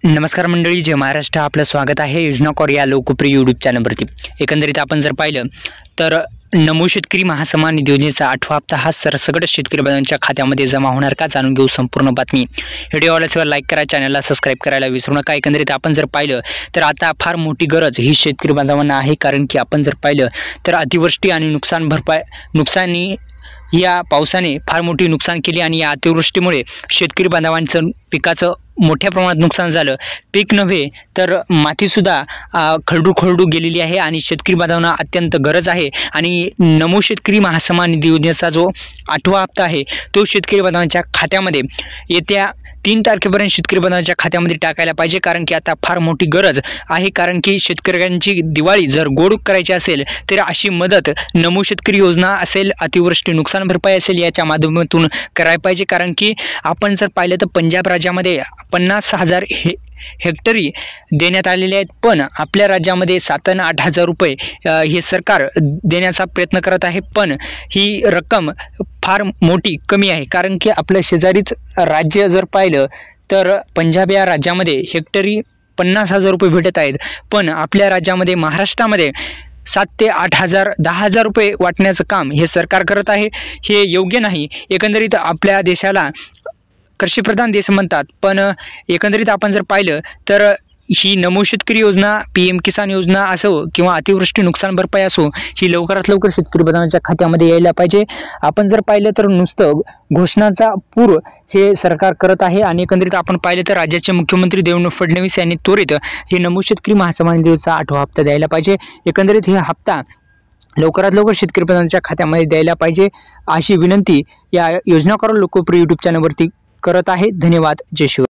नमस्कार मंडळी, जय महाराष्ट्र. आपलं स्वागत आहे योजना कॉर या लोकप्रिय यूट्यूब चॅनलवरती. एकंदरीत आपण जर पाहिलं तर नमो शेतकरी महासन्मान निधी योजनेचा 8वा हप्ता हा सरसकट शेतकरी बांधवांच्या खात्यामध्ये जमा होणार का, जाणून घेऊ संपूर्ण बातमी. व्हिडिओ आवडल्यास लाईक करा, चॅनलला सबस्क्राईब करायला विसरू नका. एकंदरीत आपण जर पाहिलं तर आता फार मोठी गरज ही शेतकरी बांधवांना आहे, कारण की आपण जर पाहिलं तर अतिवृष्टी आणि नुकसानी या पावसाने फार मोठी नुकसान केली आणि या अतिवृष्टीमुळे शेतकरी बांधवांचं पिकाचं मोठ्या प्रमाणात नुकसान झालं. पीक नव्हे तर मातीसुद्धा खरडू गेलेली आहे आणि शेतकरी बांधवांना अत्यंत गरज आहे. आणि नमो शेतकरी महासन्मान निधी योजनेचा जो 8वा हप्ता आहे तो शेतकरी बांधवांच्या खात्यामध्ये येत्या 3 तारखेपर्यंत शेतकरी बांधवांच्या खात्यामध्ये टाकायला पाहिजे, कारण की आता फार मोठी गरज आहे. कारण की शेतकऱ्यांची दिवाळी जर गोड करायची असेल तर अशी मदत नमो शेतकरी योजना असेल, अतिवृष्टी नुकसान भरपाई असेल, याच्या माध्यमातून करायला पाहिजे. कारण की आपण जर पाहिलं तर पंजाब राज्यामध्ये 50,000 हेक्टरी देण्यात आलेले आहेत, पण आपल्या राज्यामध्ये 7 आणि 8,000 रुपये हे सरकार देण्याचा प्रयत्न करत आहे. पण ही रक्कम फार मोठी कमी आहे, कारण की आपलं शेजारीच राज्य जर पाहिलं तर पंजाब या राज्यामध्ये हेक्टरी 50,000 रुपये भेटत आहेत, पण आपल्या राज्यामध्ये महाराष्ट्रामध्ये 7 ते 8,000 10,000 रुपये वाटण्याचं काम हे सरकार करत आहे. हे योग्य नाही. एकंदरीत आपल्या देशाला कृषीप्रधान देश म्हणतात, पण एकंदरीत आपण जर पाहिलं तर ही नमो शेतकरी योजना, PM किसान योजना असो किंवा अतिवृष्टी नुकसान भरपाई असो, ही लवकरात लवकर शेतकरी बांधवांच्या खात्यामध्ये यायला पाहिजे. आपण जर पाहिलं तर नुसतं घोषणाचा पूर हे सरकार करत आहे. आणि एकंदरीत आपण पाहिलं तर राज्याचे मुख्यमंत्री देवेंद्र फडणवीस यांनी त्वरित हे नमो शेतकरी महासन्मान निधीचा 8वा हप्ता द्यायला पाहिजे. एकंदरीत हे हप्ता लवकरात लवकर शेतकरी बांधवांच्या खात्यामध्ये द्यायला पाहिजे, अशी विनंती या योजना कॉर लोकप्रिय यूट्यूब चॅनलवरती करत आहे. धन्यवाद. जय शिवराय.